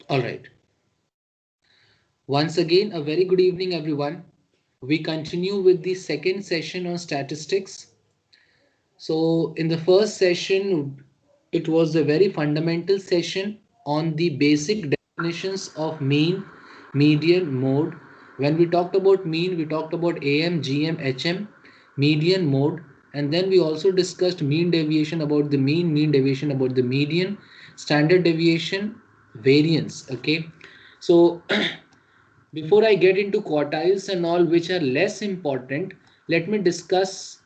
All right. Once again, a very good evening, everyone. We continue with the second session on statistics. So, in the first session, it was a very fundamental session on the basic definitions of mean, median, mode. When we talked about mean, we talked about AM, GM, HM, median, mode, and then we also discussed mean deviation about the mean deviation about the median, standard deviation, variance. Okay, so before I get into quartiles and all, which are less important, let me discuss,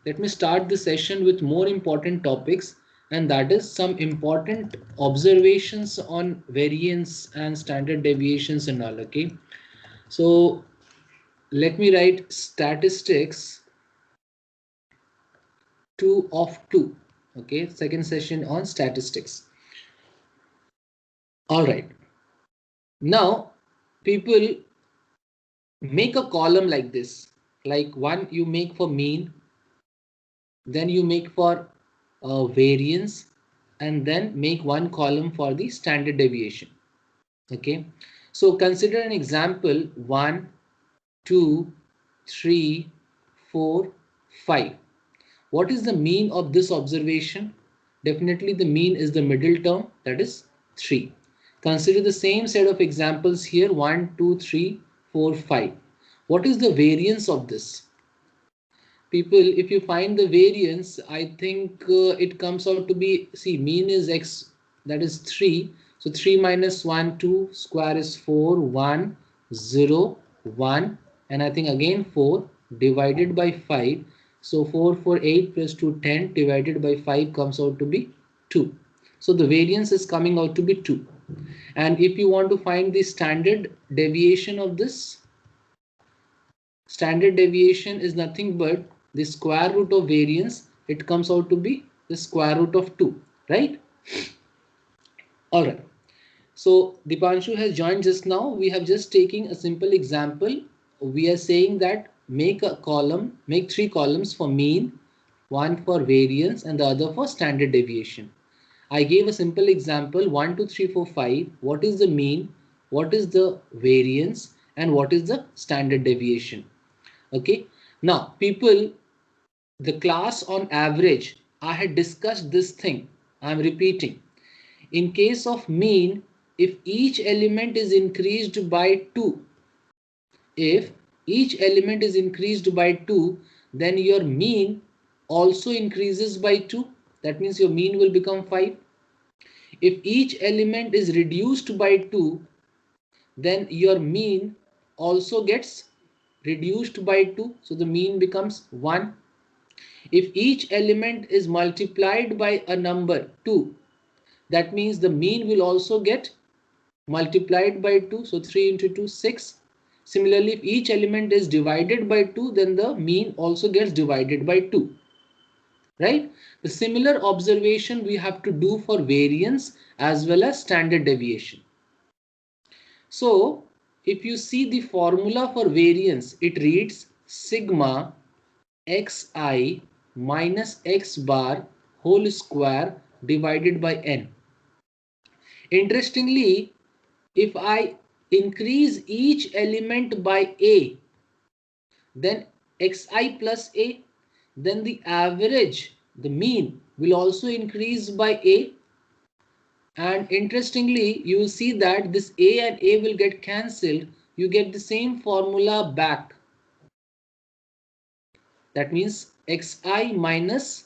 let me start the session with more important topics, and that is some important observations on variance and standard deviations and all. Okay, so let me write statistics 2 of 2. Okay, second session on statistics. All right, now people make a column like this, like one you make for mean, then you make for variance, and then make one column for the standard deviation. Okay, so consider an example 1, 2, 3, 4, 5. What is the mean of this observation? Definitely the mean is the middle term, that is 3. Consider the same set of examples here 1, 2, 3, 4, 5. What is the variance of this? People, if you find the variance, I think it comes out to be, see, mean is x, that is 3. So 3 minus 1, 2, square is 4, 1, 0, 1, and I think again 4 divided by 5. So 4, 4, 8 plus 2, 10 divided by 5 comes out to be 2. So the variance is coming out to be 2. And if you want to find the standard deviation of this, standard deviation is nothing but the square root of variance. It comes out to be the square root of 2, right? All right. So Dipanshu has joined just now. We have just taken a simple example. We are saying that make a column, make 3 columns for mean, one for variance, and the other for standard deviation. I gave a simple example 1, 2, 3, 4, 5. What is the mean? What is the variance? And what is the standard deviation? Okay, now people, the class on average, I had discussed this thing, I am repeating. In case of mean, if each element is increased by 2, if each element is increased by 2, then your mean also increases by 2. That means your mean will become 5. If each element is reduced by 2, then your mean also gets reduced by 2. So the mean becomes 1. If each element is multiplied by a number 2, that means the mean will also get multiplied by 2. So 3 into 2, 6. Similarly, if each element is divided by 2, then the mean also gets divided by 2. Right? The similar observation we have to do for variance as well as standard deviation. So if you see the formula for variance, it reads sigma xi minus x bar whole square divided by n. Interestingly, if I increase each element by a, then xi plus a, then the average, the mean, will also increase by a. And interestingly, you will see that this a and a will get cancelled. You get the same formula back. That means xi minus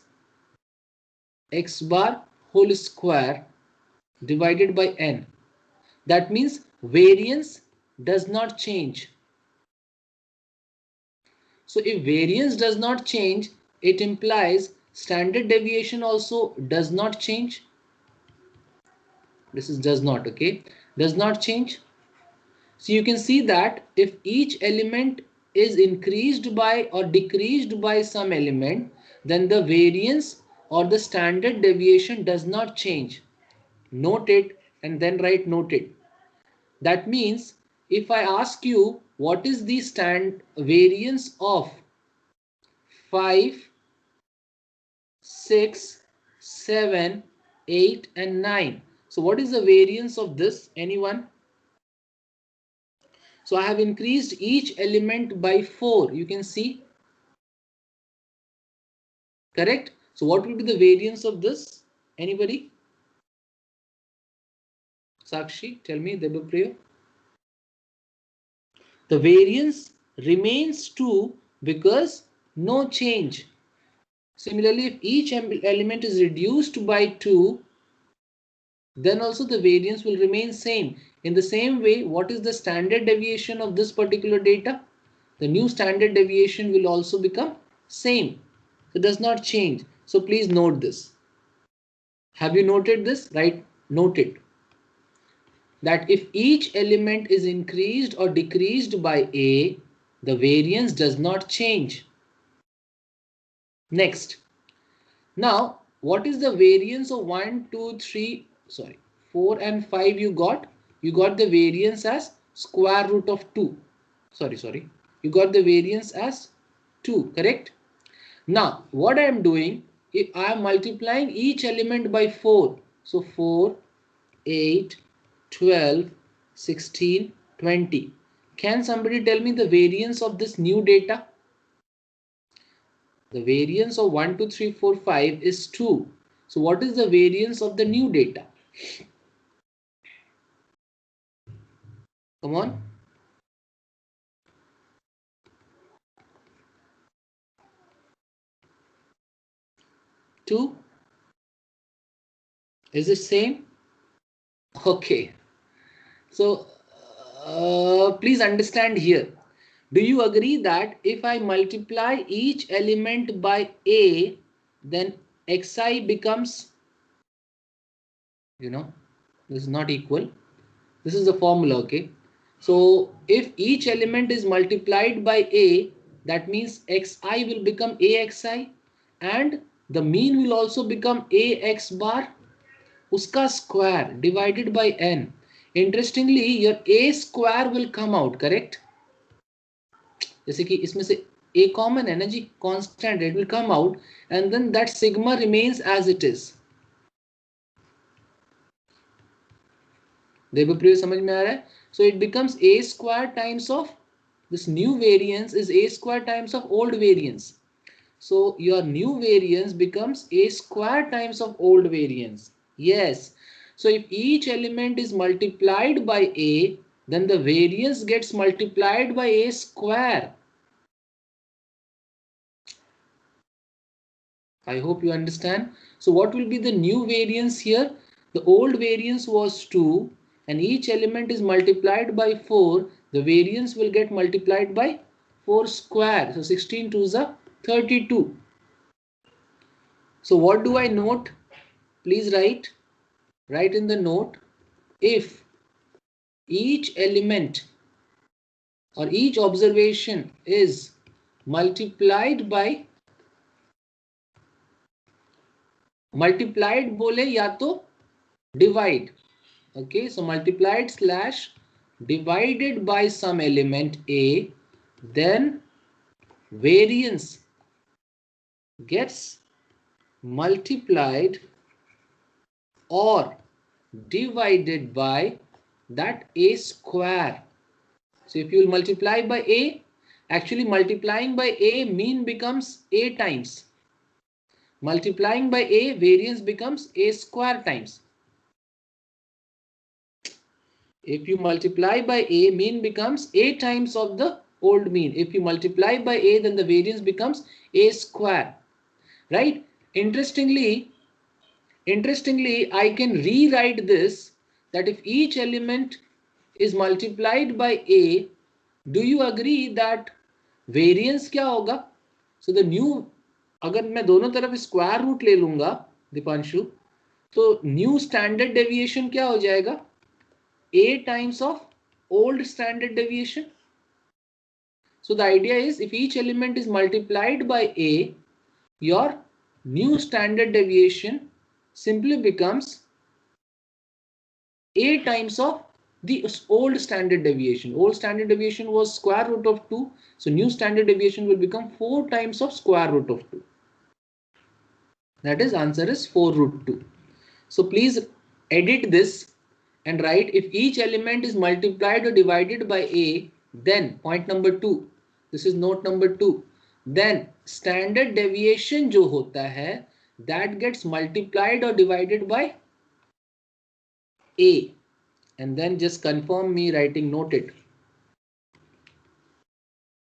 x bar whole square divided by n. That means variance does not change. So if variance does not change, it implies standard deviation also does not change. This is does not, okay? Does not change. So you can see that if each element is increased by or decreased by some element, then the variance or the standard deviation does not change. Note it and then write noted. That means if I ask you what is the variance of 5, 6, 7, 8 and 9. So what is the variance of this? Anyone? So I have increased each element by 4. You can see. Correct? So what will be the variance of this? Anybody? Sakshi, tell me, Debapriya. The variance remains 2 because no change. Similarly, if each element is reduced by 2, then also the variance will remain same. In the same way, what is the standard deviation of this particular data? The new standard deviation will also become same. It does not change. So please note this. Have you noted this? Right? Note it. That if each element is increased or decreased by A, the variance does not change. Next. Now, what is the variance of 1, 2, 3, 4 and 5 you got? You got the variance as square root of 2. You got the variance as 2, correct? Now, what I am doing, I am multiplying each element by 4. So 4, 8, 12, 16, 20. Can somebody tell me the variance of this new data? The variance of 1, 2, 3, 4, 5 is 2. So what is the variance of the new data? Come on. Two. Is it same? Okay. So please understand here. Do you agree that if I multiply each element by A, then xi becomes, this is not equal. This is the formula, okay? So if each element is multiplied by A, that means xi will become axi and the mean will also become ax bar, uska square divided by n. Interestingly, your a square will come out, correct? जैसे कि इसमें से a common है ना जी, constant, it will come out and then that sigma remains as it is. Debapriya समझ में आ रहा है? So it becomes a square times of this new variance is a square times of old variance. So your new variance becomes a square times of old variance. Yes. So if each element is multiplied by a, then the variance gets multiplied by a square. I hope you understand. So what will be the new variance here? The old variance was 2 and each element is multiplied by 4. The variance will get multiplied by 4 square. So 16 2s are 32. So what do I note? Please write in the note, if each element or each observation is multiplied बोले या तो divide, okay? So multiplied slash divided by some element A, then variance gets multiplied or divided by that A square. So if you will multiply by A, actually multiplying by A mean becomes A times. Multiplying by A, variance becomes A square times. If you multiply by A, mean becomes A times of the old mean. If you multiply by A, then the variance becomes A square. Right? Interestingly, I can rewrite this that if each element is multiplied by A, do you agree that variance क्या होगा? So the new, अगर मैं दोनों तरफ square root ले लूंगा दीपांशु, तो new standard deviation क्या हो जाएगा? A times of old standard deviation. So the idea is if each element is multiplied by A, your new standard deviation simply becomes A times of the old standard deviation. Old standard deviation was square root of 2. So new standard deviation will become 4 times of square root of 2. That is, answer is 4 root 2. So please edit this and write if each element is multiplied or divided by A, then point number 2, this is note number 2, then standard deviation जो होता है that gets multiplied or divided by A, and then just confirm me writing note it.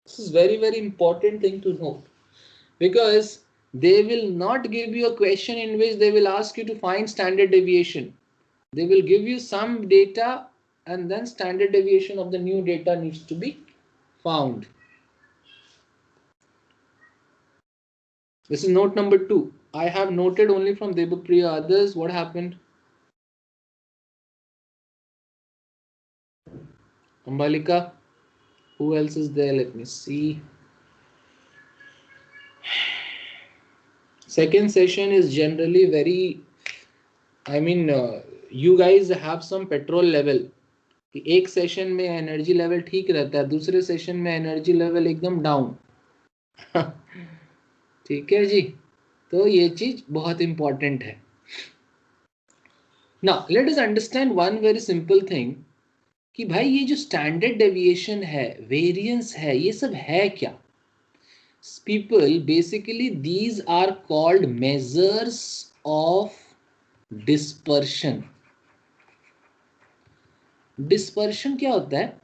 This is very important thing to note, because they will not give you a question in which they will ask you to find standard deviation. They will give you some data and then standard deviation of the new data needs to be found. This is note number 2. I have noted only from Debapriya. Others, what happened? Ambalika, who else is there? Let me see. Second session is generally very, you guys have some petrol level. कि एक session में energy level ठीक रहता है, दूसरे session में energy level एकदम down. ठीक है जी, तो ये चीज बहुत इंपॉर्टेंट है. Now let us understand one very simple thing कि भाई ये जो स्टैंडर्ड डेविएशन है, वेरिएंस है, ये सब है क्या? People basically these are called measures of dispersion. Dispersion क्या होता है?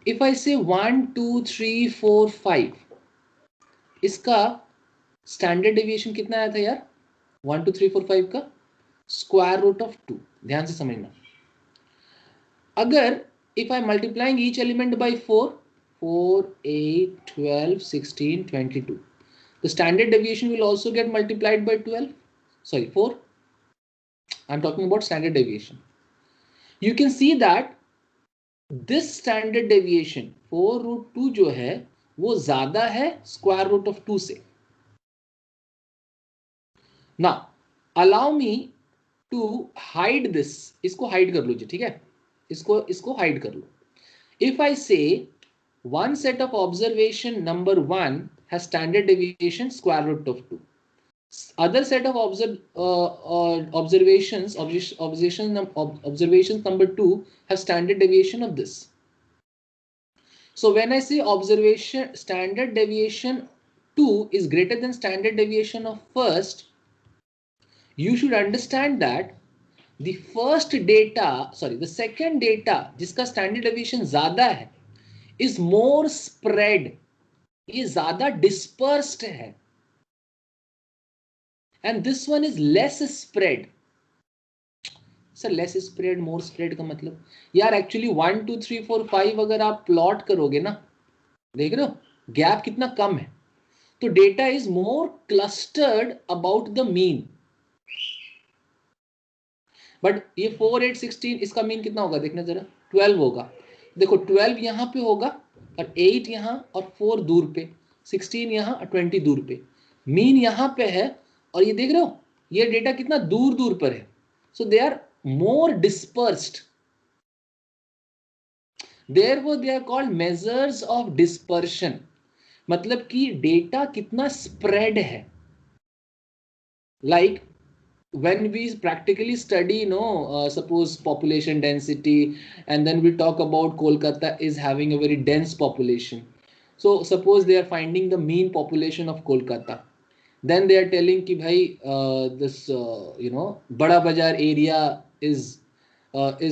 इफ आई से 1 2 3 4 5, इसका स्टैंडर्ड डेविएशन कितना आया था यार? 1 2 3 4 5 का स्क्वायर रूट ऑफ 2. ध्यान से समझना. अगर if I multiplying each element by 4, 4 8 12 16 22, the standard deviation will also get multiplied by 12. Sorry, 4. I'm talking about standard deviation. You can see that this standard deviation 4 root 2 जो है वो ज्यादा है square root of 2 से. Now allow me to hide this. इसको hide कर लो जी, ठीक है? इसको हाइड कर लो. If I say one set of observation number 1 has standard deviation square root of 2. Other set of observations number 2 have standard deviation of this. So when I say observation standard deviation 2 is greater than standard deviation of first, you should understand that the second data जिसका standard deviation ज्यादा है is more spread, ये ज्यादा dispersed है, and this one is less spread. Sir less spread more spread का मतलब यार actually 1 2 3 4 5 अगर आप प्लॉट करोगे ना, देख रहे हो गैप कितना कम है, तो data is more clustered about the mean. But ये 4 8 16 इसका मीन कितना होगा देखना जरा, 12 होगा. देखो 12 यहां पे होगा और 8 यहां और 4 दूर पे, 16 यहां और 20 दूर पे, मीन यहां पे है और ये देख रहे हो ये डेटा कितना दूर दूर पर है. So they are more dispersed, therefore they are called measures of dispersion. मतलब कि डेटा कितना स्प्रेड है. like when we practically study suppose population density, and then we talk about Kolkata is having a very dense population. So suppose they are finding the mean population of Kolkata, then they are telling ki bhai this Bada Bazar area is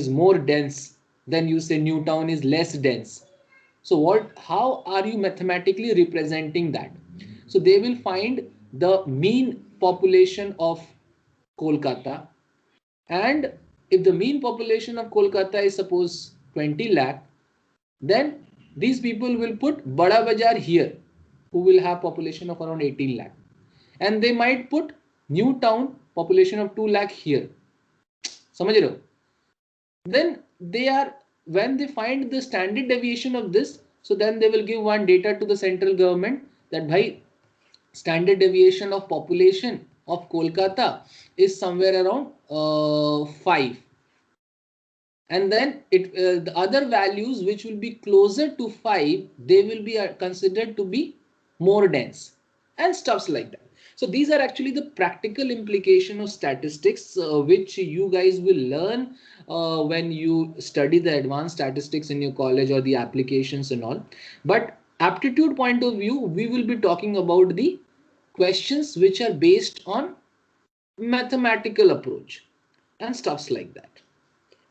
more dense, then you say New Town is less dense. So how are you mathematically representing that? So they will find the mean population of Kolkata, and if the mean population of Kolkata is suppose 20 lakh, then these people will put Bada Bazar here, who will have population of around 18 lakh, and they might put New Town population of 2 lakh here. समझ रहे हो? Then they are, when they find the standard deviation of this, so then they will give one data to the central government that bhai standard deviation of population of Kolkata is somewhere around 5, and then the other values which will be closer to 5, they will be considered to be more dense and stuffs like that. So these are actually the practical implication of statistics, which you guys will learn when you study the advanced statistics in your college or the applications and all. But aptitude point of view, we will be talking about the questions which are based on mathematical approach and stuffs like that.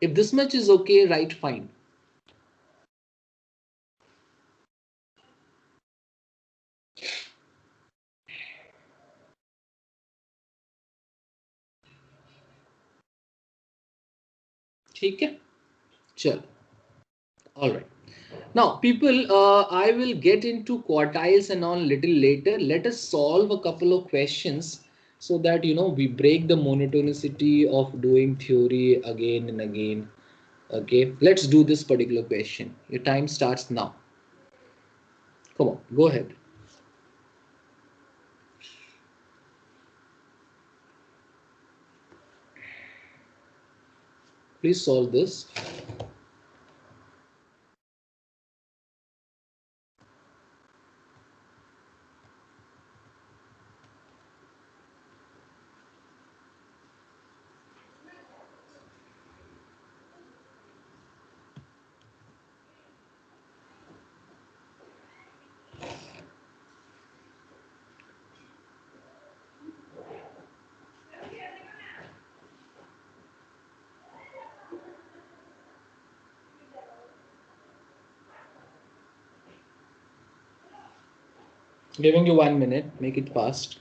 If this much is okay, right, fine. ठीक है, चलो. All right. Now, people, I will get into quartiles and all little later. Let us solve a couple of questions so that we break the monotonicity of doing theory again and again. Okay, let's do this particular question. Your time starts now. Come on, go ahead. Please solve this. Giving you 1 minute, make it fast.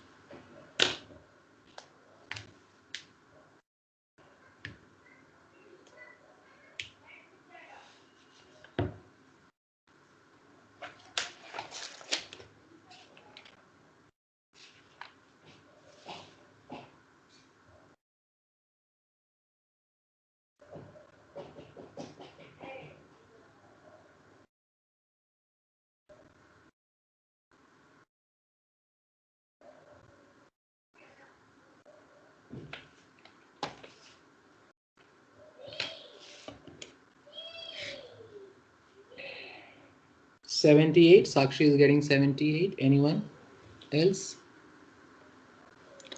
$78. Sakshi is getting 78. Anyone else?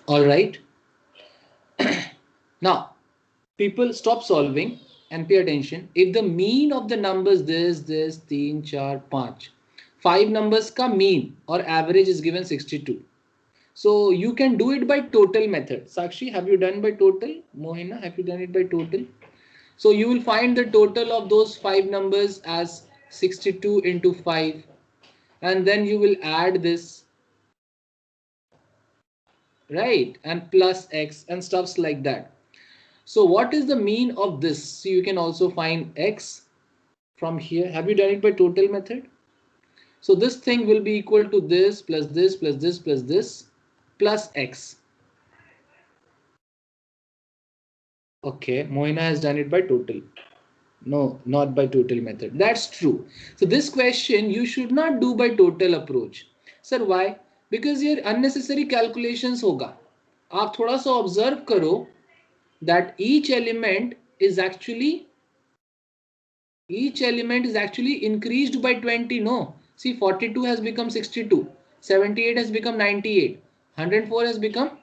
All right. Now, people, stop solving and pay attention. If the mean of the numbers this, 3, 4, 5, 5 numbers ka mean or average is given 62. So you can do it by total method. Sakshi, have you done by total? Mohina, have you done it by total? So you will find the total of those 5 numbers as 62 into 5. And then you will add this, right? And plus x and stuffs like that. So what is the mean of this? So you can also find x from here. Have you done it by total method? So this thing will be equal to this plus this plus this plus this plus x. Okay, Moina has done it by total. No, not by total method. That's true. So this question you should not do by total approach. Sir, why? Because your unnecessary calculations होगा. आप थोड़ा सा observe करो that each element is actually increased by 20. No, see, 42 has become 62, 78 has become 98, 104 has become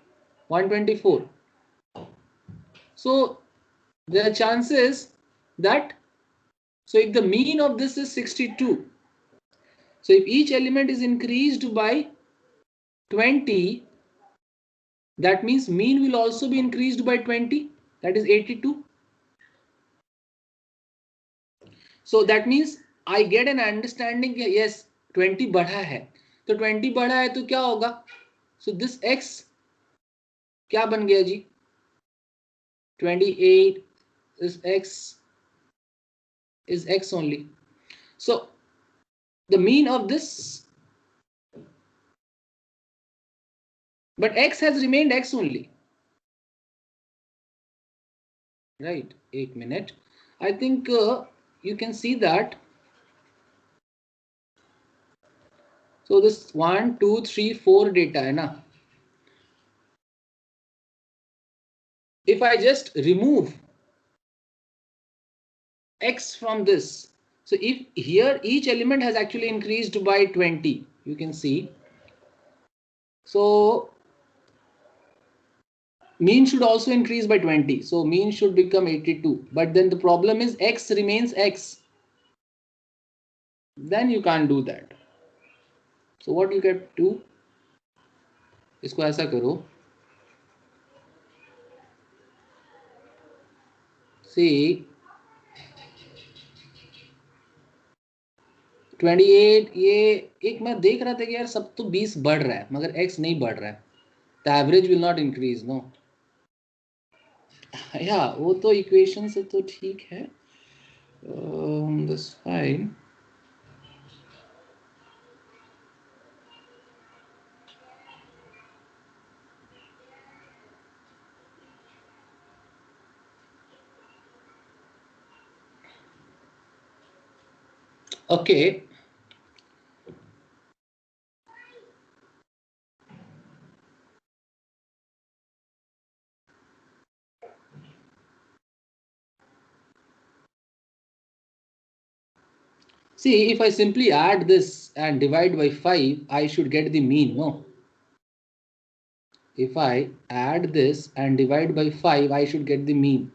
124. So there are chances that, so if the mean of this is 62, so if each element is increased by 20, that means mean will also be increased by 20, that is 82. So that means I get an understanding that yes, 20 बढ़ा है. तो 20 बढ़ा है तो क्या होगा? So this x क्या बन गया जी? 28 is x only. So the mean of this, but x has remained x only. Right, 8 minute. I think you can see that. So this 1, 2, 3, 4 data hai na. If I just remove x from this, so if here each element has actually increased by 20, you can see. So Mean should also increase by 20. So mean should become 82. But then the problem is x remains x. Then you can't do that. So what you can do, इसको ऐसा करो. See, 28 ये एक मैं देख रहा था कि यार सब तो 20 बढ़ रहा है मगर x नहीं बढ़ रहा है. The average will not increase, no. या वो तो इक्वेशन से तो ठीक है. That's fine. Okay. See, if I simply add this and divide by 5, I should get the mean, no? If I add this and divide by 5, I should get the mean,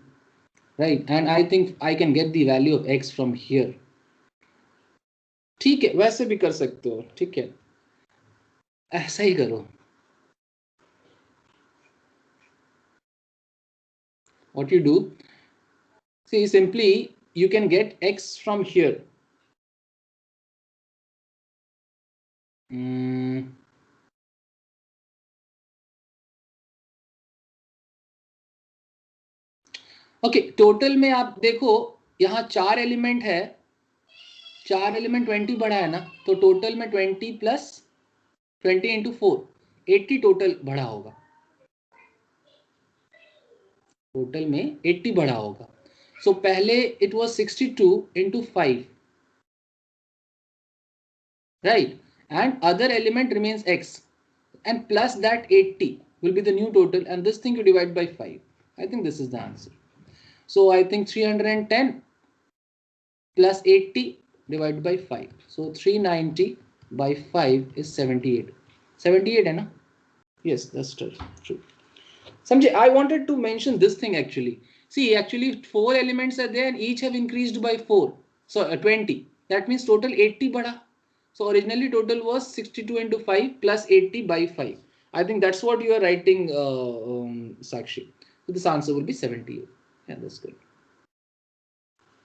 right? And I think I can get the value of x from here. ठीक है, वैसे भी कर सकते हो, ठीक है, ऐसा ही करो. What you do, see, simply you can get x from here. Okay, total में आप देखो यहाँ 4 एलिमेंट है, 4 एलिमेंट 20 बढ़ा है ना, तो टोटल में 20 प्लस 20 इंटू 4 80 टोटल बढ़ा होगा. टोटल में 80 बढ़ा होगा. सो पहले it was 62 into 5, right, and other element remains x and plus that 80 will be the new total, and this thing you divide by 5. I think this is the answer. So I think 310 plus 80 divided by 5. So 390 by 5 is 78. 78 है ना? Yes, that's true. Samjhe, I wanted to mention this thing actually. See, actually 4 elements are there and each have increased by 4. So 20. That means total 80 बढ़ा. So originally total was 62 into 5 plus 80 by 5. I think that's what you are writing, Sakshi. So this answer will be 78. Yeah, that's good.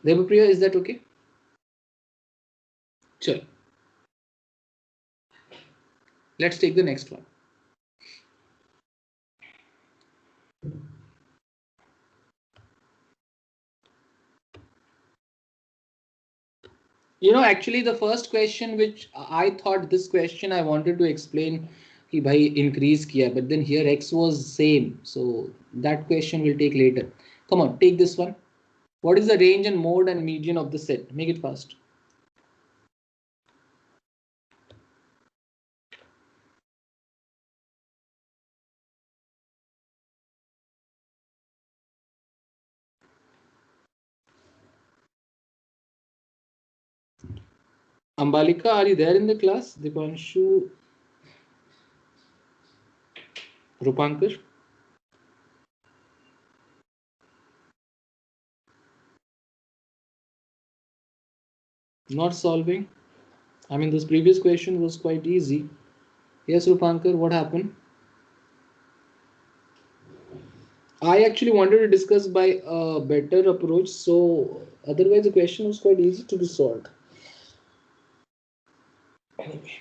Devapriya, is that okay? Sure. Let's take the next one. You know, actually the first question which I thought this question I wanted to explain कि भाई increase किया, but then here x was same, so that question will take later. Come on, take this one. What is the range and mode and median of the set? Make it fast. Ambalika, are you there in the class? Dipanshu, Rupankar? Not solving? I mean, this previous question was quite easy. Yes, Rupankar, what happened? I actually wanted to discuss by a better approach, so otherwise the question was quite easy to be solved. Anyway.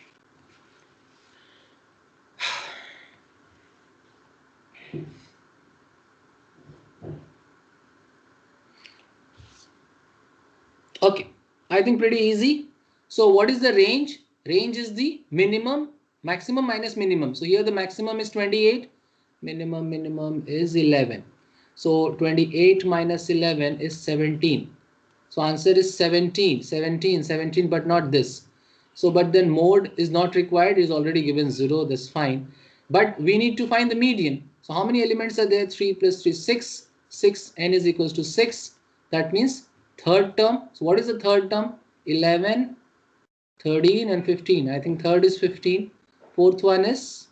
Okay, I think pretty easy. So what is the range? Range is the minimum, maximum minus minimum. So here the maximum is 28, minimum is 11. So 28 minus 11 is 17. So answer is 17, but not this. So but then mode is not required, is already given 0, that's fine. But we need to find the median. So how many elements are there? 3 plus 3, 6. 6, n is equals to 6. That means third term. So what is the third term? 11, 13 and 15. I think third is 15. Fourth one is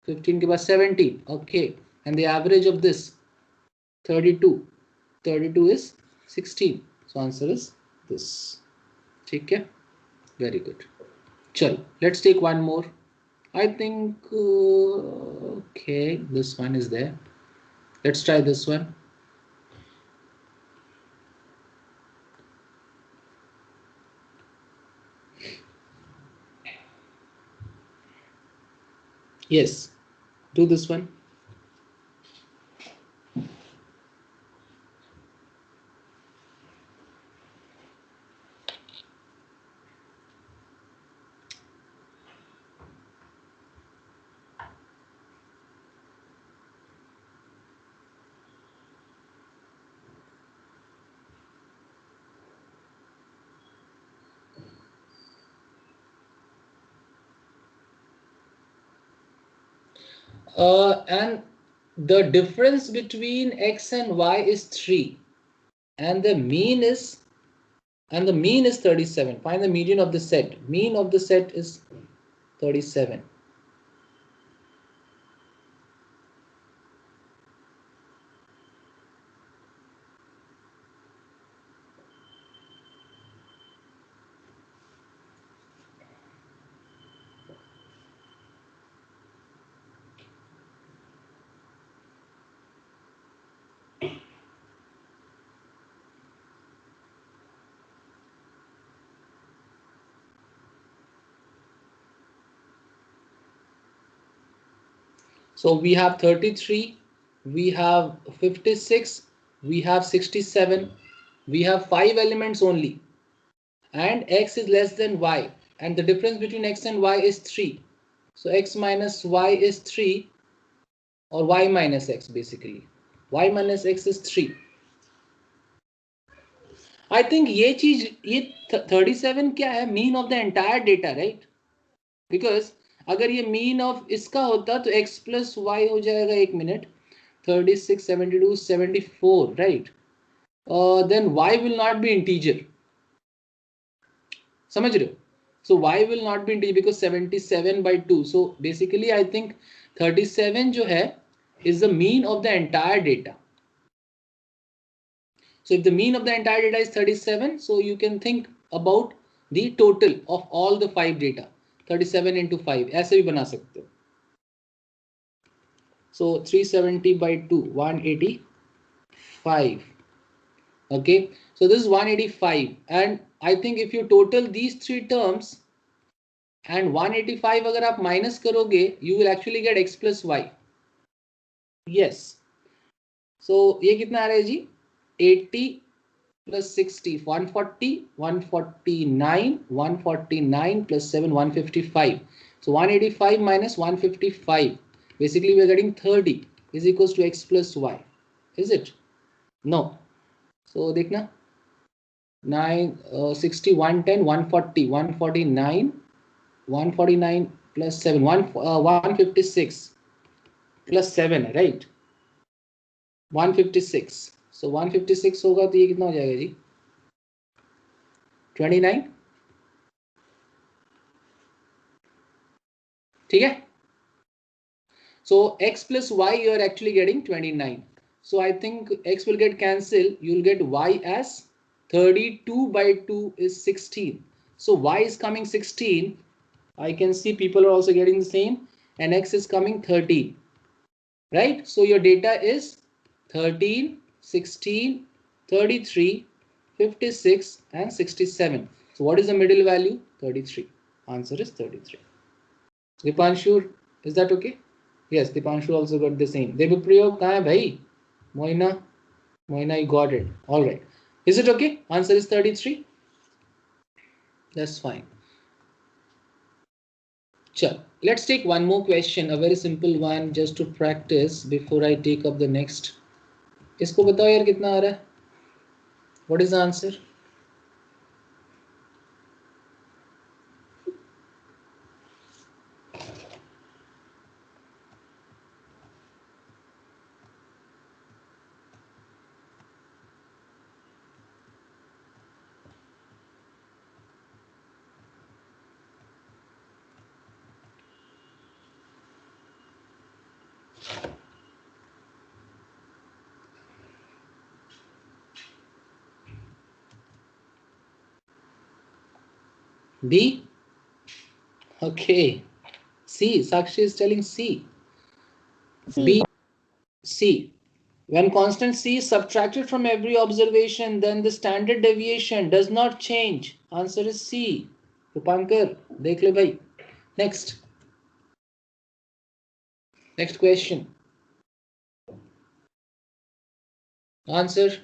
15 के बाद 17. Okay. and the average of this 32. 32 is 16. So answer is this. Okay, very good. Chalo, let's take one more. I think okay, this one is there. Let's try this one. Yes, do this one. And the difference between x and y is 3, and the mean is 37. Find the median of the set. Mean of the set is 37. So we have 33, we have 56, we have 67, we have 5 elements only, and x is less than y, and the difference between x and y is 3. So x minus y is 3, or y minus x basically. Y minus x is 3. I think ये 37 क्या है? Mean of the entire data, right? Because अगर ये mean of इसका होता तो x plus y हो जाएगा, एक minute, 36, 72, 74, right? Then y will not be integer. समझ रहे हो? So y will not be integer because 77 by 2. So basically I think 37 जो है is the mean of the entire data. So if the mean of the entire data is 37, so you can think about the total of all the 5 data. 37 into 5 ऐसे भी बना सकते हो. So 370 by 2, 185. Okay, so this is 185, and I think if you total these three terms and 185 अगर आप minus करोगे, you will actually get x plus y. Yes. So ये कितना आ रहा है जी? 80 plus 60, 140, 149, 149 plus 7, 155. So 185 minus 155. Basically, we are getting 30 is equals to x plus y. Is it? No. So देखना 9, 60, 110, 140, 149, 149 plus 7, 156 plus 7, right? 156. So 156 होगा तो ये कितना हो जाएगा जी? 29. ठीक है? So x plus y, you are actually getting 29. So I think x will get cancelled. You will get y as 32 by 2 is 16. So y is coming 16. I can see people are also getting the same. And x is coming 13. Right? So your data is 13, 16, 33, 56 and 67. So what is the middle value? 33. Answer is 33. Dipanshu, is that okay? Yes, Dipanshu also got the same. Devapriyo, kahan hai bhai? Moina, you got it. All right. Is it okay? Answer is 33. That's fine. Chal, let's take one more question, a very simple one, just to practice before I take up the next. इसको बताओ यार कितना आ रहा है? What is the answer? B? Okay. C. Sakshi is telling C. C. B. C. When constant C is subtracted from every observation, then the standard deviation does not change. Answer is C. Rupankar, dekh le bhai. Next. Next question. Answer.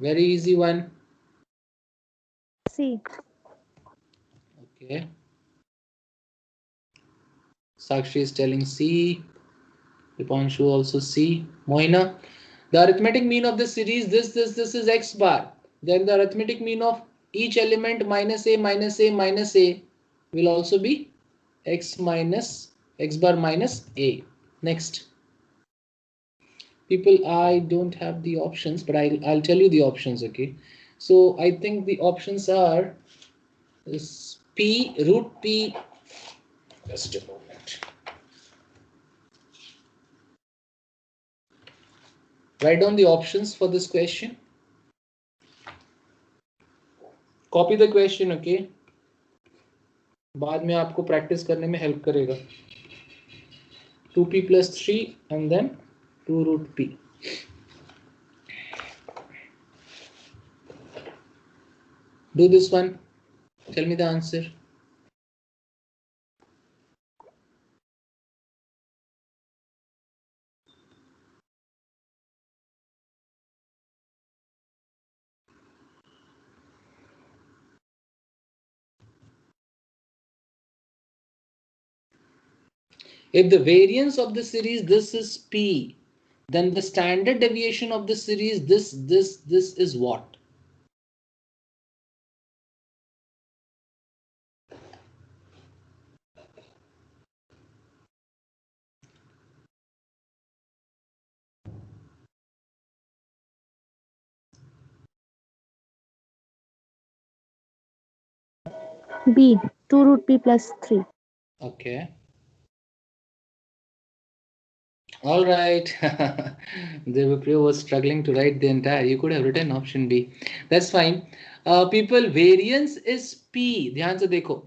Very easy one. C. Okay. Sakshi is telling C. Dipanshu also C. Moina. The arithmetic mean of the series this is x bar. Then the arithmetic mean of each element minus a will also be x bar minus a. Next. People, I don't have the options, but I'll tell you the options, okay? So I think the options are this p root p. Just a moment. Write down the options for this question. Copy the question, okay? बाद में आपको practice करने में help करेगा. 2p plus 3 and then 2 root p. Do this one. Tell me the answer. If the variance of the series this is p, then the standard deviation of the series this is what? B. 2 root p plus 3. Okay. All right. Devapriya was struggling to write the entire. You could have written option B. That's fine. People, variance is P. ध्यान से देखो.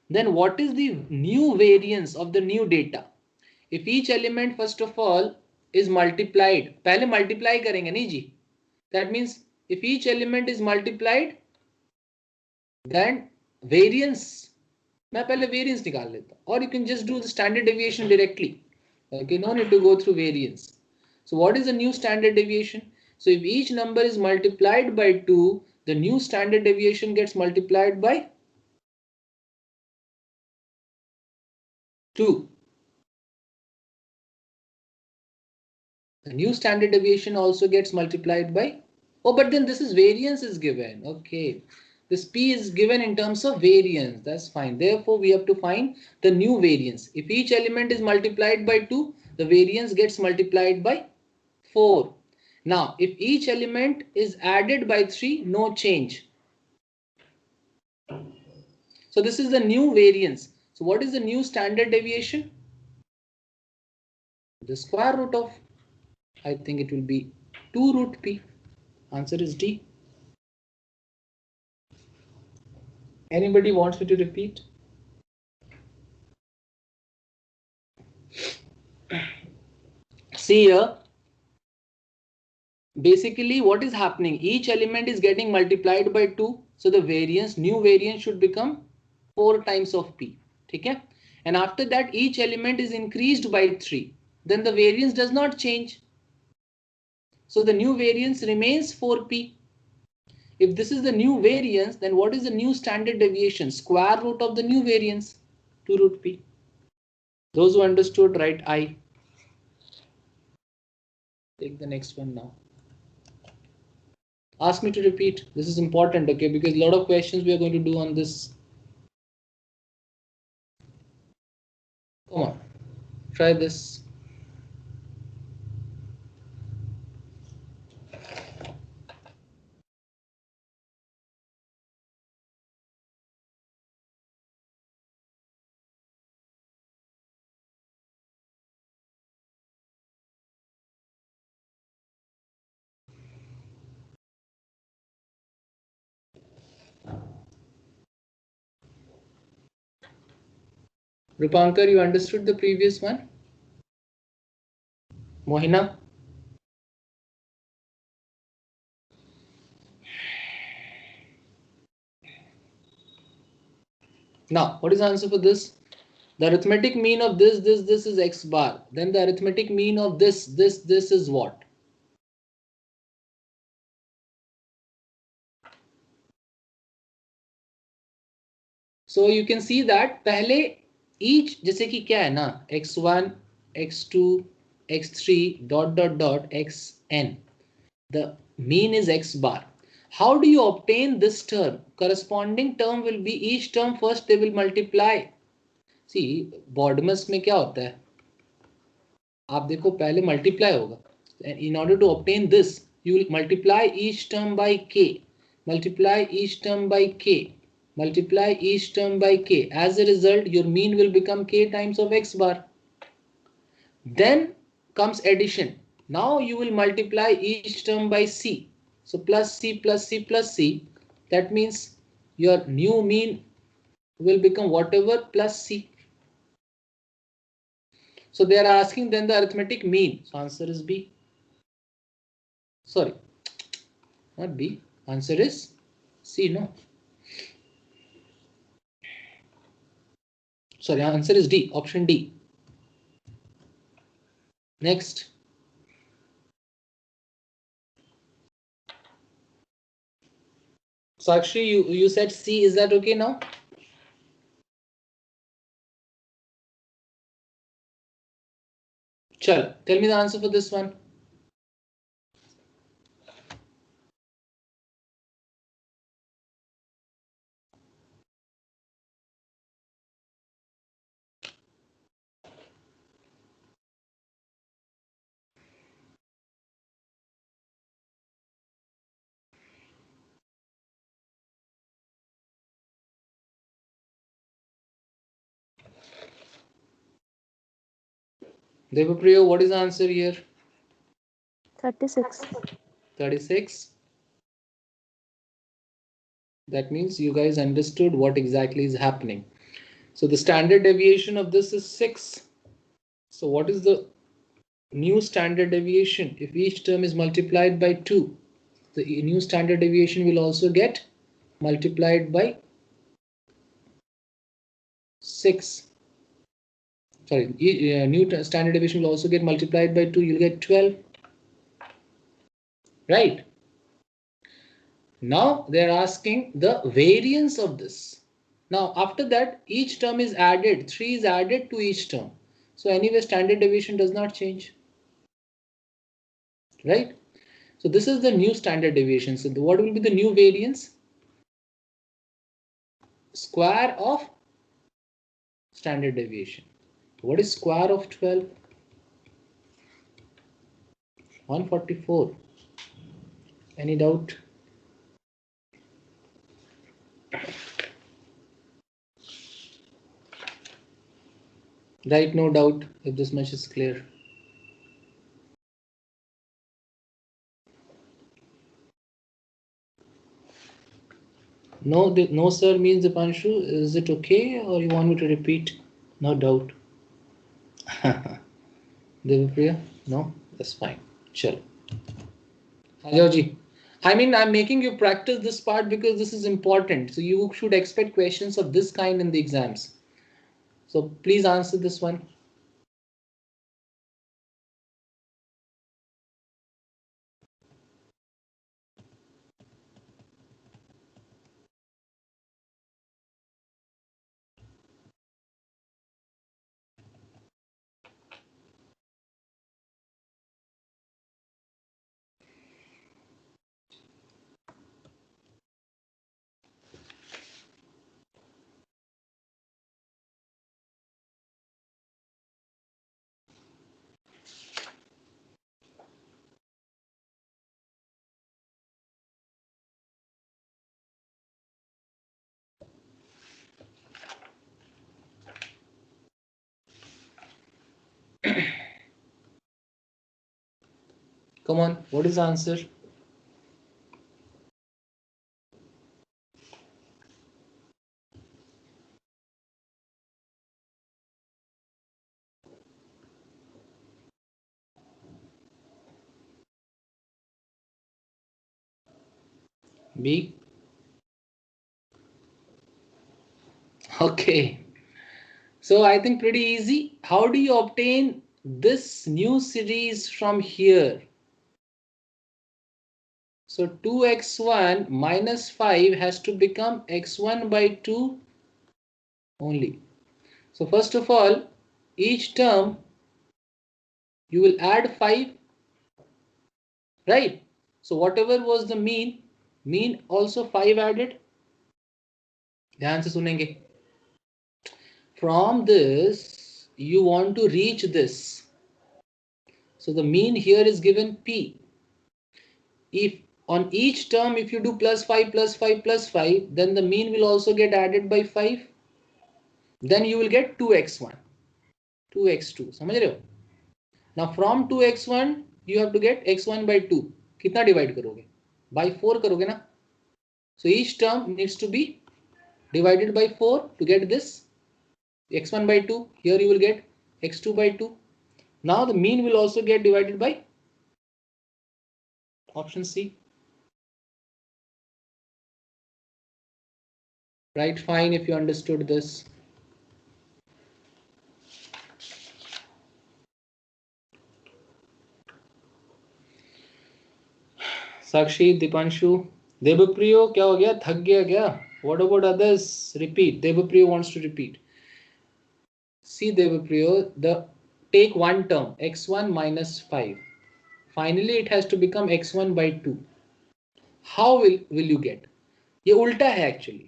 Then what is the new variance of the new data? If each element first of all is multiplied, पहले multiply करेंगे नहीं जी? That means if each element is multiplied, then variance. मैं पहले variance निकाल लेता हूँ. Or you can just do the standard deviation directly. Okay, no need to go through variance. So what is the new standard deviation? So if each number is multiplied by 2, the new standard deviation gets multiplied by 2. The new standard deviation also gets multiplied by, oh, but then this is variance is given. Okay, this p is given in terms of variance. That's fine. Therefore, we have to find the new variance. If each element is multiplied by 2, the variance gets multiplied by 4. Now, if each element is added by 3, no change. So this is the new variance. So what is the new standard deviation? The square root of, I think it will be 2 root p. Answer is D. Anybody wants me to repeat? See here, basically what is happening, each element is getting multiplied by 2, so the variance, new variance should become 4 times of p. Okay? And after that each element is increased by 3, then the variance does not change. So the new variance remains 4p. If this is the new variance, then what is the new standard deviation? Square root of the new variance, 2 root p. Those who understood, write I. Take the next one now. Ask me to repeat. This is important, okay? Because a lot of questions we are going to do on this. Come on, try this. Rupankar, you understood the previous one? Mohina? Now, what is the answer for this? The arithmetic mean of this is x bar. Then the arithmetic mean of this is what? So you can see that पहले each जैसे कि क्या है ना x1, x2, x3 dot dot dot xn. The mean is x bar. How do you obtain this term? Corresponding term will be each term first they will multiply. See, BODMAS में क्या होता है? आप देखो पहले multiply होगा. In order to obtain this, you will multiply each term by k. Multiply each term by k. Multiply each term by k. As a result, your mean will become k times of x bar. Then comes addition. Now you will multiply each term by c. So plus c plus c plus c. That means your new mean will become whatever plus c. So they are asking then the arithmetic mean. So answer is B. Sorry, not B. Answer is C. No. Sorry, answer is D. Option D. Next. Sakshi, you said C. Is that okay now? Chal, tell me the answer for this one. Devapriya, what is the answer here? 36. 36. That means you guys understood what exactly is happening. So the standard deviation of this is 6. So what is the new standard deviation? If each term is multiplied by 2, the new standard deviation will also get multiplied by 6. Sorry, new standard deviation will also get multiplied by 2. You'll get 12. Right? Now they're asking the variance of this. Now after that, each term is added. 3 is added to each term. So anyway, standard deviation does not change. Right? So this is the new standard deviation. So what will be the new variance? Square of standard deviation. What is square of 12? 144. Any doubt? Right, no doubt if this much is clear. No, no sir means Dipanshu. Is it okay or you want me to repeat? No doubt. Devapriya? No? That's fine. Chalo. Hajoji. I mean, I'm making you practice this part because this is important. So you should expect questions of this kind in the exams. So please answer this one. Come on, what is the answer? B. Okay. So I think pretty easy. How do you obtain this new series from here? So 2x1 minus 5 has to become x1 by 2 only. So first of all, each term you will add 5, right? So whatever was the mean also 5 added. ध्यान से सुनेंगे. From this, you want to reach this. So the mean here is given P. If on each term, if you do plus 5, plus 5, plus 5, then the mean will also get added by 5. Then you will get 2x1, 2x2. समझ रहे हो? Now from 2x1, you have to get x1 by 2. कितना divide करोगे? By 4 करोगे ना? So each term needs to be divided by 4 to get this x1 by 2. Here you will get x2 by 2. Now the mean will also get divided by option C. Right, fine if you understood this. Sakshi, Dipanshu, Devapriyo, क्या हो गया? थक गया क्या? What about others? Repeat. Devapriyo wants to repeat. See Devapriyo, take one term x1 minus 5. Finally it has to become x1 by 2. How will you get? ये उल्टा है actually.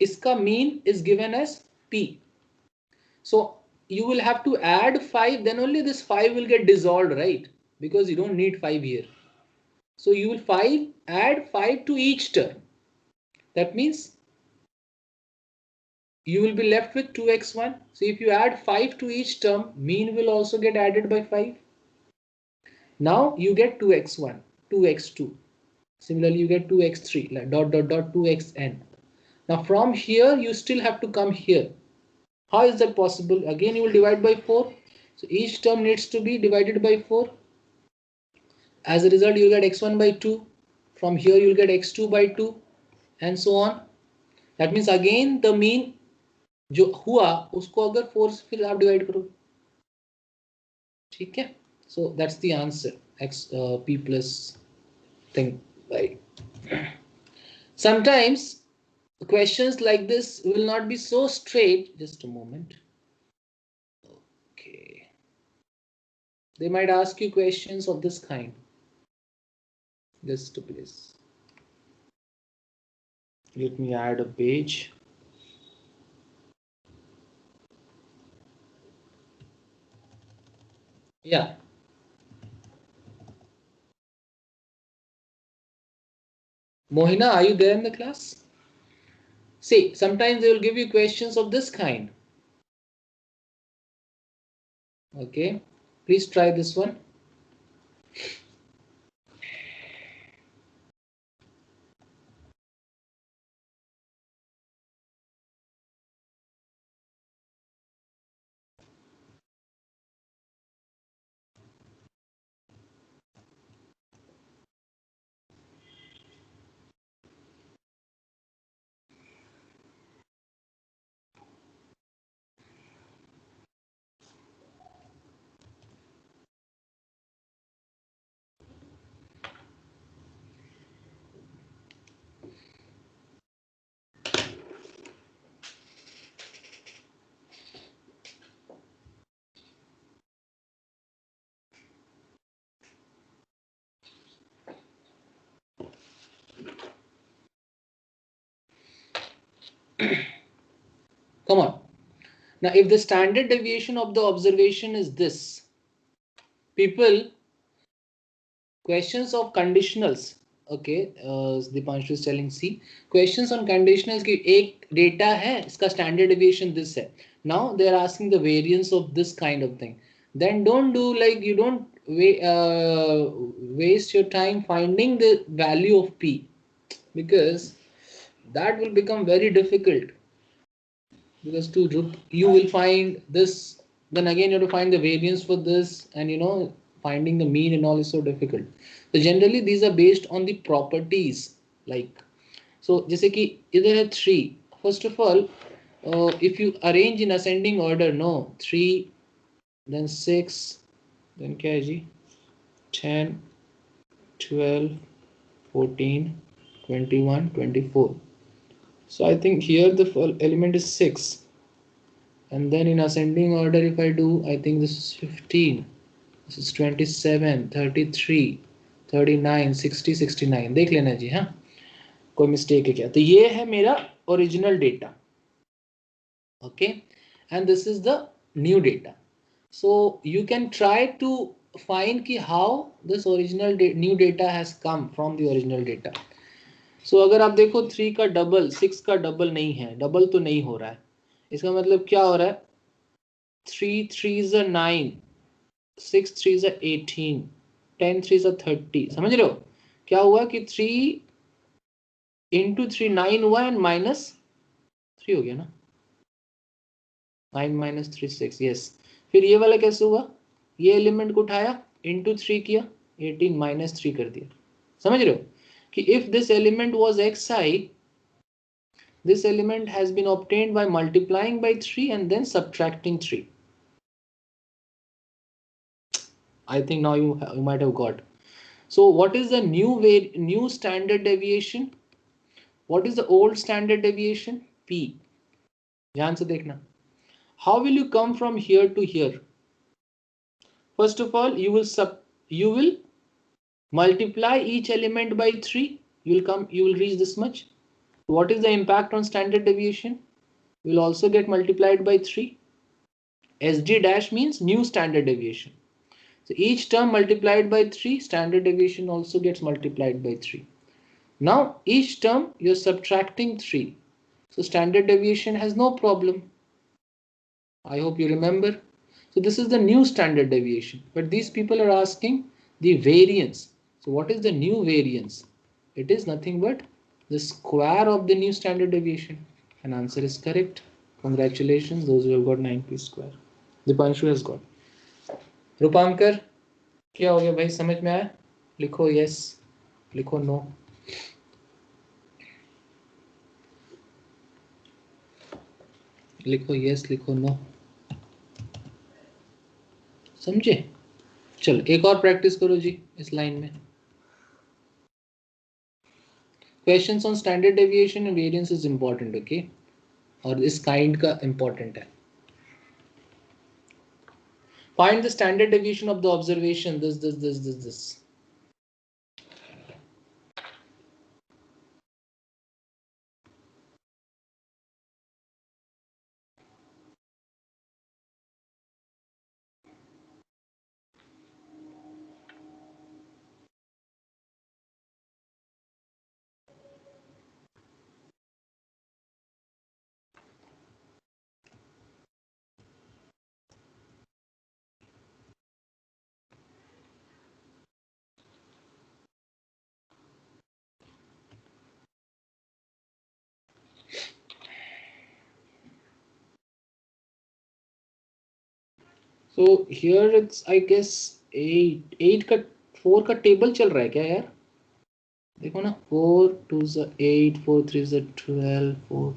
इसका mean is given as P. So you will have to add 5, then only this 5 will get dissolved, right? Because you don't need 5 here. So you will add 5 to each term. That means you will be left with 2x1. So if you add 5 to each term, mean will also get added by 5. Now you get 2x1, 2x2. Similarly, you get 2x3, like dot dot dot 2xn. Now from here, you still have to come here. How is that possible? Again, you will divide by 4. So each term needs to be divided by 4. As a result, you get x1 by 2. From here, you will get x2 by 2 and so on. That means again the mean जो हुआ उसको अगर 4 से फिर आप divide करो. ठीक है? So that's the answer. P plus thing. Right. Sometimes questions like this will not be so straight. Just a moment. Okay. They might ask you questions of this kind. Just please. Let me add a page. Yeah. Mohina, are you there in the class? See, sometimes they will give you questions of this kind. Okay, please try this one. Come on. Now, if the standard deviation of the observation is this, people, questions of conditionals, okay, Dipanshu is telling C, questions on conditionals कि एक data है, इसका standard deviation this है. Now they are asking the variance of this kind of thing. Then don't do like, you don't waste your time finding the value of P, because that will become very difficult. Because you will find this, then again you have to find the variance for this, and finding the mean and all is so difficult. So generally these are based on the properties like. So जैसे कि इधर है 3. First of all, if you arrange in ascending order, no, 3, then 6, then क्या है जी, 10, 12, 14, 21, 24. So I think here the element is 6. And then in ascending order, if I do, I think this is 15, this is 27, 33, 39, 60, 69. देख लेना जी. हाँ, कोई mistake है क्या? तो ये है मेरा original data. Okay, and this is the new data. So you can try to find ki how this original new data has come from the original data. So अगर आप देखो 3 का डबल 6 का डबल नहीं है, डबल तो नहीं हो रहा है. इसका मतलब क्या हो रहा है? 3 3s are 9, 6 3s are 18, 10 3s are 30. समझ रहे हो क्या हुआ कि 3 into 3 9 हुआ एंड माइनस 3 हो गया ना. 9 minus 3 6. यस. फिर ये वाला कैसे हुआ? ये एलिमेंट को उठाया, इंटू 3 किया, 18 माइनस 3 कर दिया. समझ रहे हो कि if this element was xi, this element has been obtained by multiplying by 3 and then subtracting 3. I think now you might have got. So what is the new standard deviation? What is the old standard deviation? P. ध्यान से देखना. How will you come from here to here? First of all, you will multiply each element by 3. You will reach this much. What is the impact on standard deviation? Will also get multiplied by 3. SD dash means new standard deviation. So each term multiplied by 3, standard deviation also gets multiplied by 3. Now each term you're subtracting 3. So standard deviation has no problem. I hope you remember. So this is the new standard deviation. But these people are asking the variance. So what is the new variance? It is nothing but the square of the new standard deviation. And answer is correct. Congratulations, those who have got 9p square. Dipanshu has got. Rupankar, क्या हो गया भाई? समझ में आया? लिखो yes, लिखो no. लिखो yes, लिखो no. समझे? चलो एक और प्रैक्टिस करो जी इस लाइन में. Questions on standard deviation and variance is important, okay? और इस kind का important है. Find the standard deviation of the observation. This. So here it's I guess 8 का 4 का टेबल चल रहा है क्या यार? देखो ना, 4 2s are 8, 4 3s are 12, 4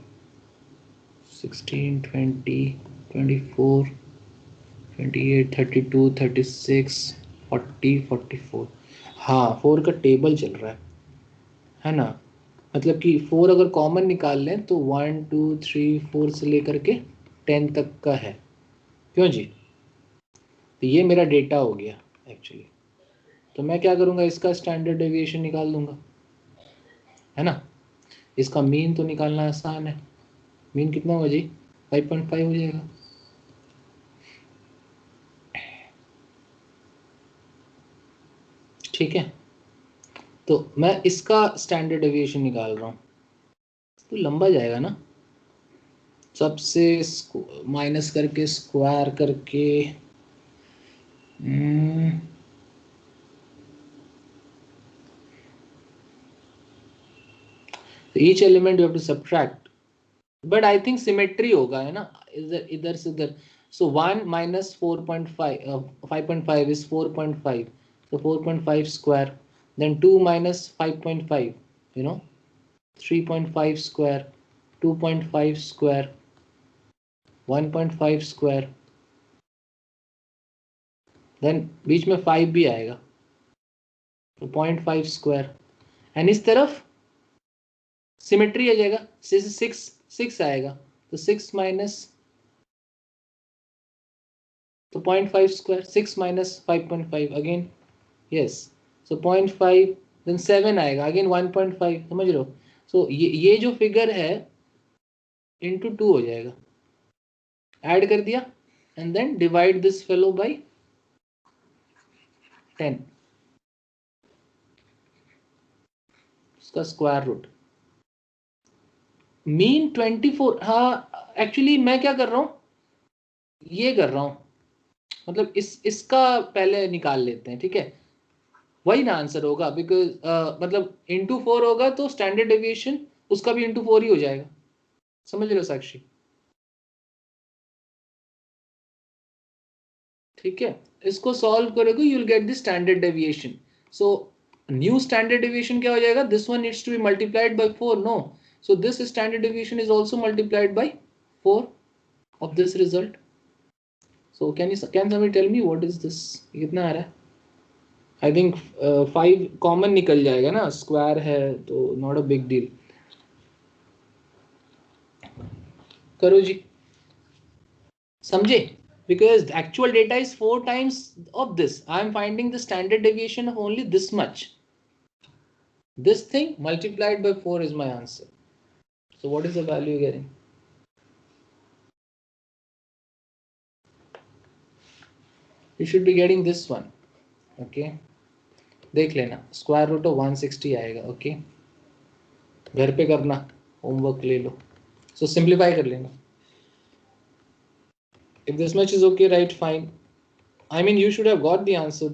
16, 20, 24, 28, 32, 36, 40, 44. हाँ 4 का टेबल चल रहा है ना? मतलब कि 4 अगर कॉमन निकाल लें तो 1 2 3 4 से लेकर के 10 तक का है. क्यों जी? तो ये मेरा डेटा हो गया एक्चुअली. तो मैं क्या करूँगा, इसका स्टैंडर्ड डेविएशन निकाल दूंगा, है ना? इसका मीन तो निकालना आसान है. मीन कितना होगा जी? 5.5 हो जाएगा. ठीक है, तो मैं इसका स्टैंडर्ड डेविएशन निकाल रहा हूँ. तो लंबा जाएगा ना, सबसे माइनस करके स्क्वायर करके. each element you have to subtract, but I think symmetry होगा, है ना? इधर से इधर. So 1 minus 4.5 5.5 is 4.5. So 4.5 square. Then 2 minus 5.5, you know, 3.5 square, 2.5 square, 1.5 square, then बीच में 5 भी आएगा, तो 0.5 स्क्वायर, एंड इस तरफ सिमेट्री आ जाएगा, 6 आएगा, तो 6 माइनस, तो 0.5 स्क्वायर, 6 माइनस 5.5 अगेन, यस, सो 0.5, देन 7 आएगा, अगेन 1.5, समझ रहे हो? सो ये जो फिगर है इंटू 2 हो जाएगा, ऐड कर दिया, and then divide this fellow by 10, उसका स्क्वायर रूट, मीन 24। हाँ एक्चुअली मैं क्या कर रहा हूँ, ये कर रहा हूँ, मतलब इसका पहले निकाल लेते हैं, ठीक है, वही ना आंसर होगा, बिकॉज मतलब इंटू 4 होगा तो स्टैंडर्ड डेविएशन उसका भी इंटू 4 ही हो जाएगा, समझ रहे हो साक्षी? ठीक है, इसको सॉल्व करोगे you will get the standard deviation. So new standard deviation क्या हो जाएगा, this one needs to be multiplied by 4, no, so this standard deviation is also multiplied by 4 of this result. So can somebody tell me what is this, कितना आ रहा है? I think 5 common निकल जाएगा ना, square है तो not a big deal. करो जी, समझे? Because the actual data is 4 times of this. I am finding the standard deviation of only this much. This thing multiplied by 4 is my answer. So what is the value you're getting? You should be getting this one. Okay, देख लेना, square root of 160 आएगा। Okay, घर पे करना, homework ले लो, सो simplify कर लेना। If this much is okay, right, fine. I mean, you should have got the answer.